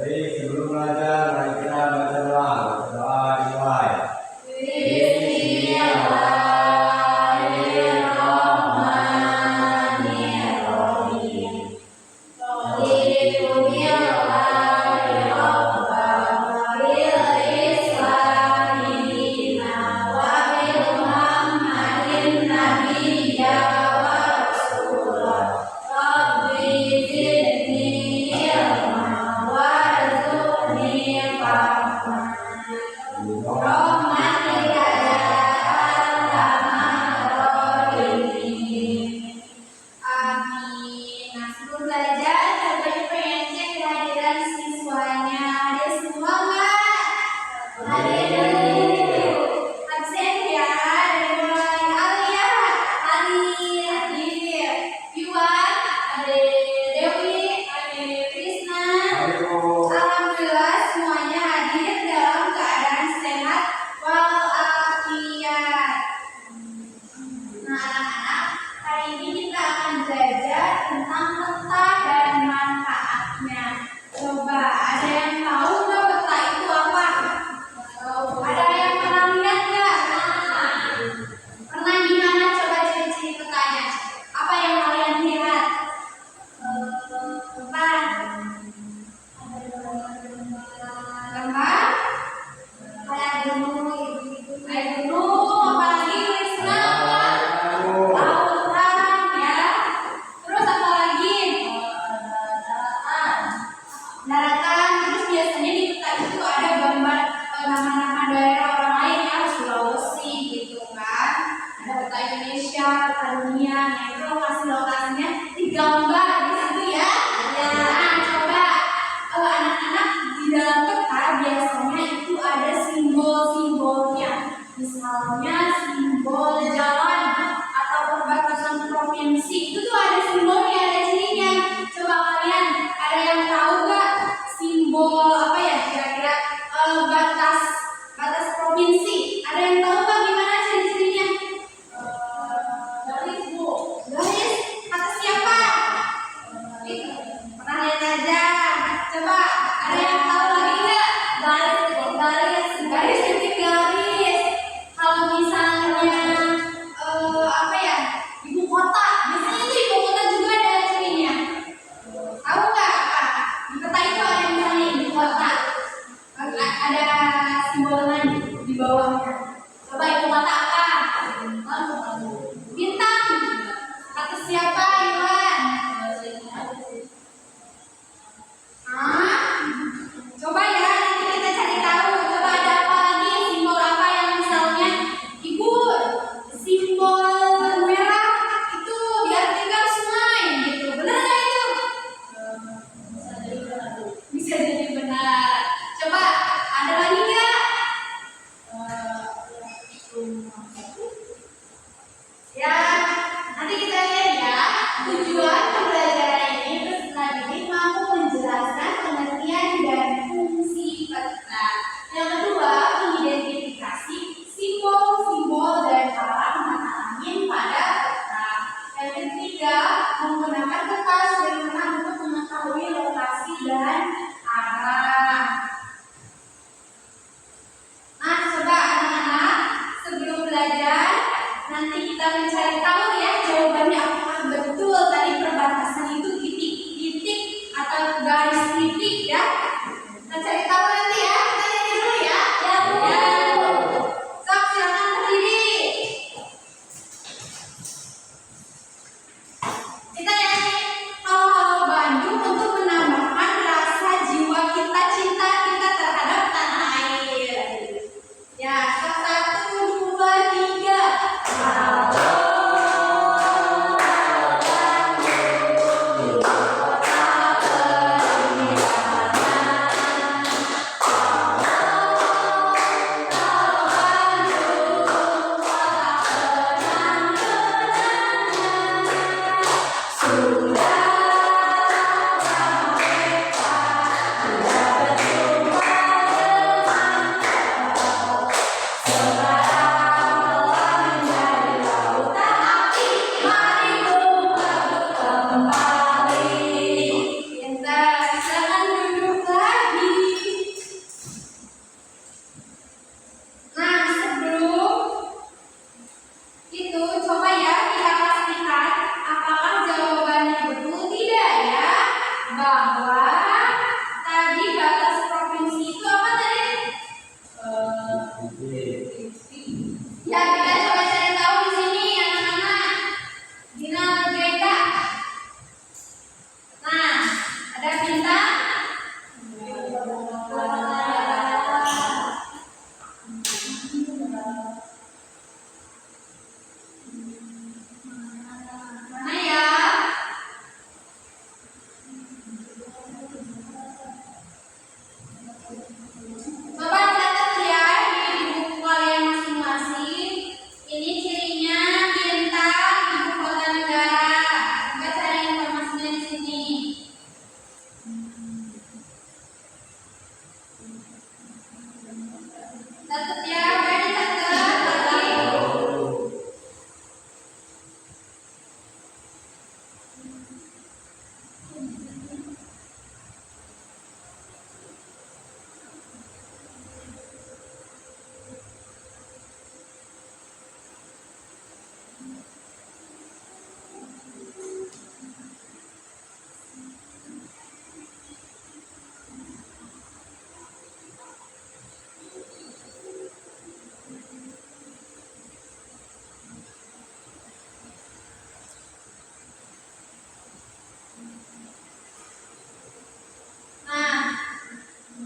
sebelum belajar, mari kita baca doa. Doa dimulai. Coba ya, nanti kita cari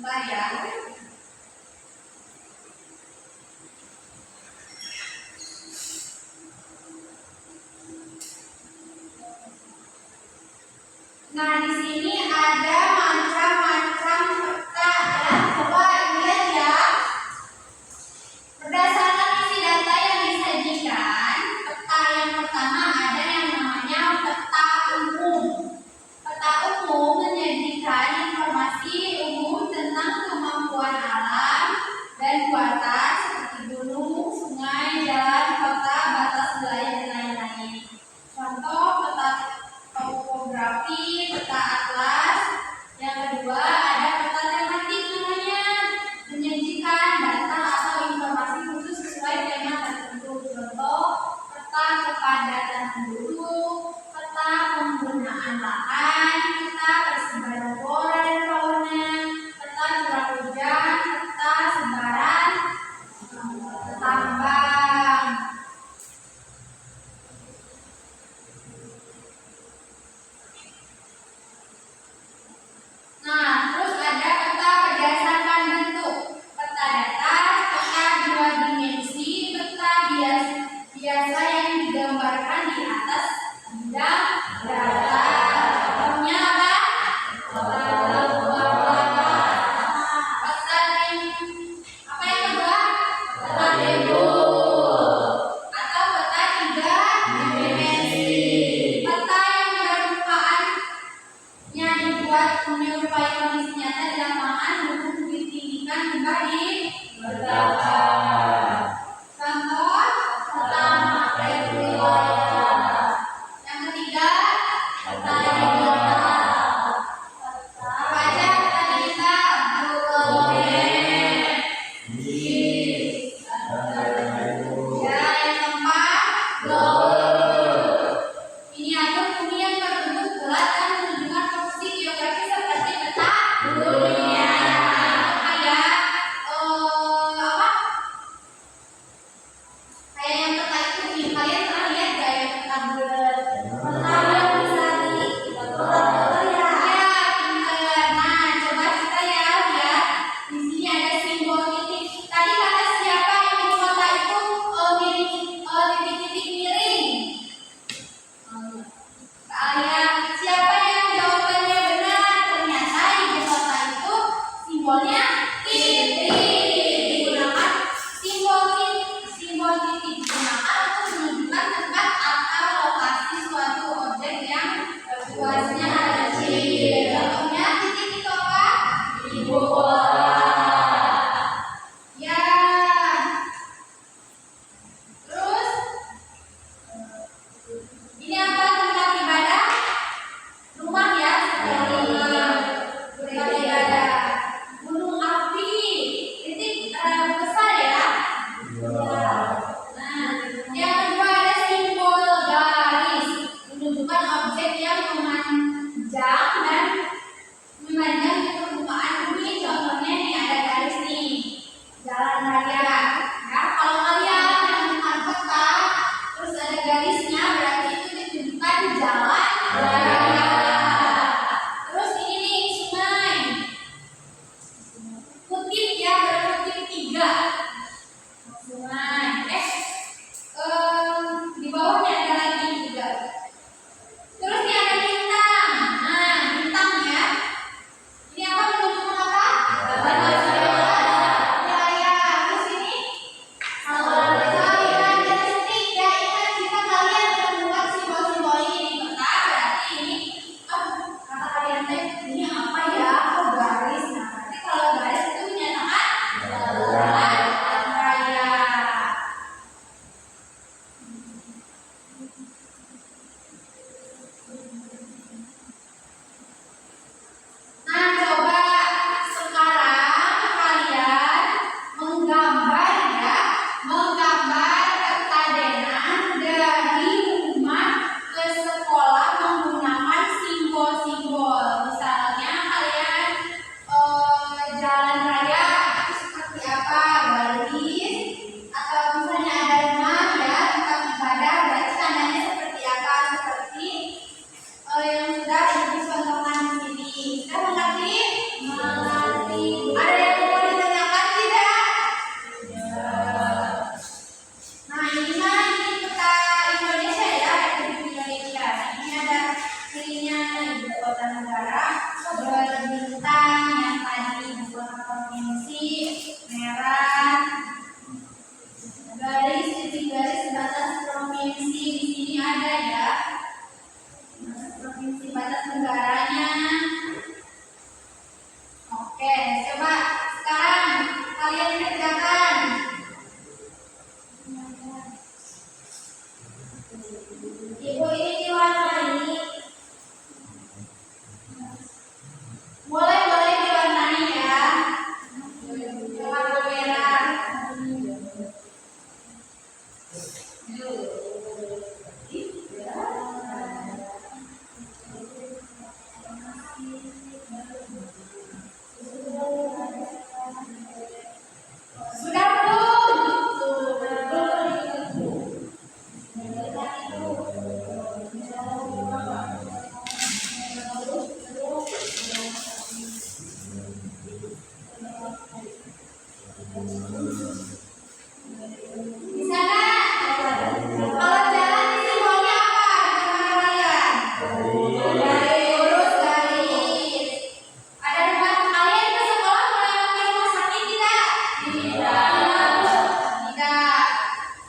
Bentar ya. Nah, di sini ada macam-macam peta ya. Coba lihat ya. Berdasarkan isi data yang disajikan, peta yang pertama ada yang namanya peta umum. Peta umum menyajikan informasi umum tentang kemampuan alam dan buatan seperti gunung, sungai, jalan, kota, batas wilayah dan lain-lain. Contoh peta topografi, peta atlas. Yang kedua ada peta tematik namanya, menyajikan data atau informasi khusus sesuai tema tertentu. Contoh peta kepadatan penduduk, peta penggunaan lahan, peta persebaran flora dan fauna, peta curah hujan, peta sebaran tambang. Nah, terus ada peta berdasarkan bentuk, peta datar, peta dua dimensi, peta biasa yang digambarkan di atas bidang datar. Contohnya apa? Peta apa yang kedua? Peta tembok atau peta tiga dimensi. Peta yang permukaannya dibuat menyerupai kondisi nyata di lapangan untuk ditinggikan hingga di berdasar. Contoh peta makro wilayah. Yang ketiga peta digital. Apa aja peta digital? Ya, yang keempat miniatur bumi yang berbentuk bulat dan menunjukkan posisi geografis seperti peta dunia. Kayak apa? Kayak yang peta itu nih, kalian pernah lihat gak yang peta bulat? Peta yang bisa dibulat ya. Ya, pinter. Nah, coba kita ya lihat. Di sini ada simbol titik. Tadi kata siapa yang di kota itu titik-titik miring? Siapa yang jawabannya benar? Ternyata ibu kota itu simbolnya titik. Digunakan simbol titik digunakan untuk menunjukkan tempat atau lokasi suatu objek yang luasnya kecil. Contohnya titik itu apa? Ibu kota. Ya. Terus ini apa? Tempat ibadah? Rumah ya, seperti tempat ibadah. Gunung apa Coba sekarang kalian kerjakan. Ibu ini diwarnai. Boleh diwarnai ya. Warna merah. Sudah di sana. Kalau jalan di simbolnya apa? Garis, lurus garis. Ada depan kalian ke sekolah melewati rumah sakit tidak? Tidak.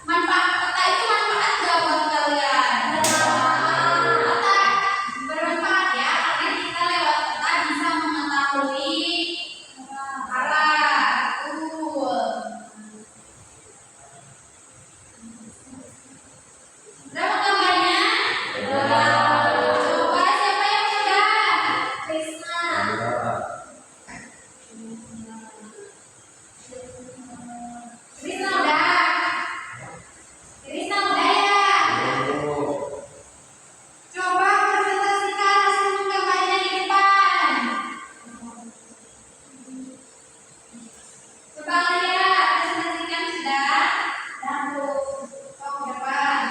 Manfaat peta itu manfaat nggak buat kalian? Bermanfaat ya, karena kita lewat peta bisa mengetahui arah. Berapa gambarnya? Coba siapa yang sudah? Krisna. Krisna udah. Krisna udah ya. Coba presentasikan hasil gambarnya di depan. Coba lihat presentasikan sudah. Dan ke depan.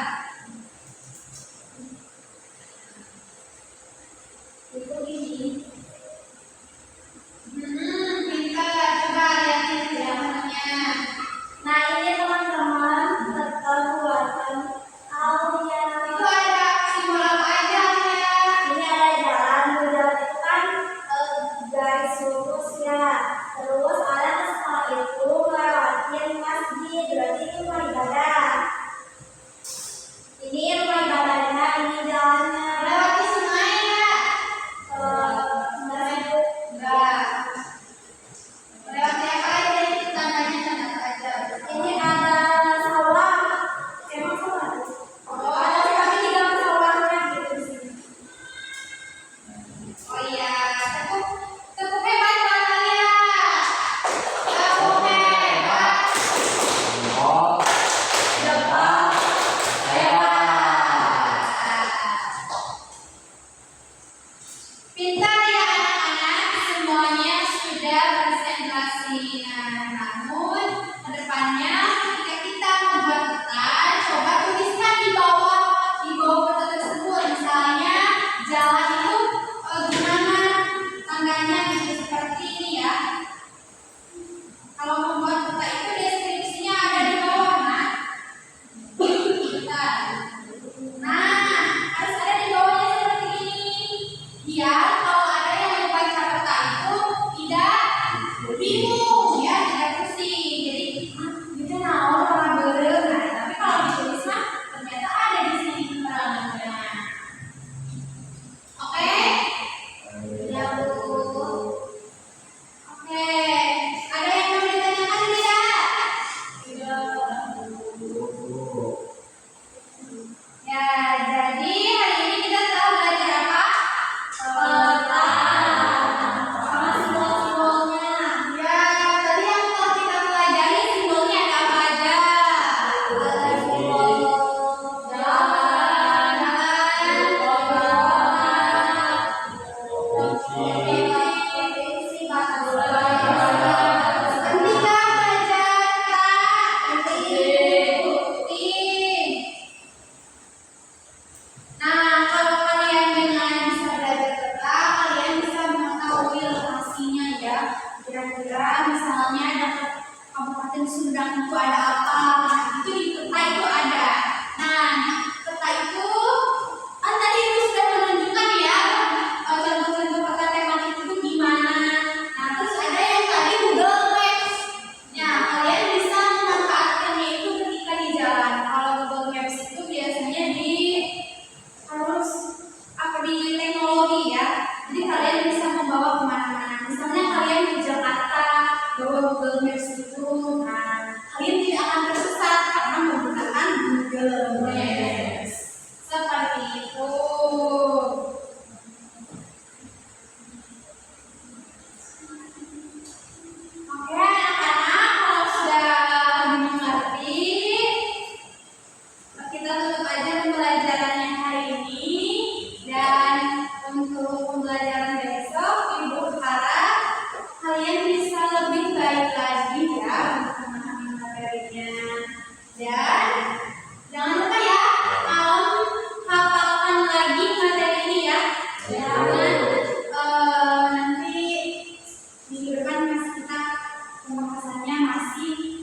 Itu ini. Pintar. Coba lihatin gambarnya. Nah, ini teman-teman peta buatan Aulia. Itu ada simbol apa aja ya? Ini ada jalan, di jalan itu kan garis lurus ya. Terus ada ke sekolah itu lewatin masjid, berarti itu rumah ibadah. Ini rumah ibadahnya, ini jalannya. Lewati sungai ya? Sungai itu Enggak. Lewati apa aja itu tandanya tanda apa aja? ini ada sawah. Emang sawah? Oh, Ada kami di dalam sawahnya gitu di sini. oh iya, tepuk hebat buat kalian. Tepuk hebat. Oh, Tepuk hebat. Pintar ya anak-anak, semuanya sudah presentasi. Nah, namun kedepannya ketika kita membuat peta, coba tuliskan di bawah peta tersebut. Misalnya jalan itu gimana tangganya gitu seperti ini ya. Kalau membuat peta itu deskripsinya ada di bawah, nah. Bentar. Nah, harus ada di bawahnya seperti ini. Biar kalau ada yang membaca peta itu tidak bingung ya, tidak pusing. Jadi, kita naon orang beureum. Nah, tapi kalau ditulis mah ternyata ada di sini keterangannya. Oke? Ya, Bu. Oke. Ada yang mau ditanyakan tidak? Ya, jadi hari ini kita telah belajar apa? Peta. Sama simbol-simbolnya. Ya, tadi yang telah kita pelajari simbolnya ada apa aja? Ada simbol jalan, titik, batas wilayah. Hentikan belajar, Kak. Ikutin. Nah, kalau kalian dengan bisa belajar peta, kalian bisa mengetahui lokasinya ya. Kira-kira misalnya dekat Kabupaten Sumedang itu ada apa? Nah, itu di peta itu ada. Nah, peta itu kan tadi itu sudah menunjukkan ya contoh-contoh peta tematik itu gimana. Nah, terus ada yang tadi Google Maps. Ya, kalian bisa memanfaatkannya itu ketika di jalan. Kalau Google Maps itu biasanya harus apa di teknologi ya. Jadi kalian bisa membawa kemana-mana. Misalnya kalian ke Jakarta, Google Maps itu. Nah, kalian tidak akan tersesat karena menggunakan Google Maps. Seperti itu. Oke, anak-anak, kalau sudah mengerti, kita tutup aja pembelajaran yang hari ini. Dan untuk pembelajaran besok, Ibu harap kalian bisa lebih baik lagi ya untuk memahami materinya. Dan jangan lupa ya, malam hafalkan lagi materi ini ya. Jangan nanti minggu depan kita pembahasannya masih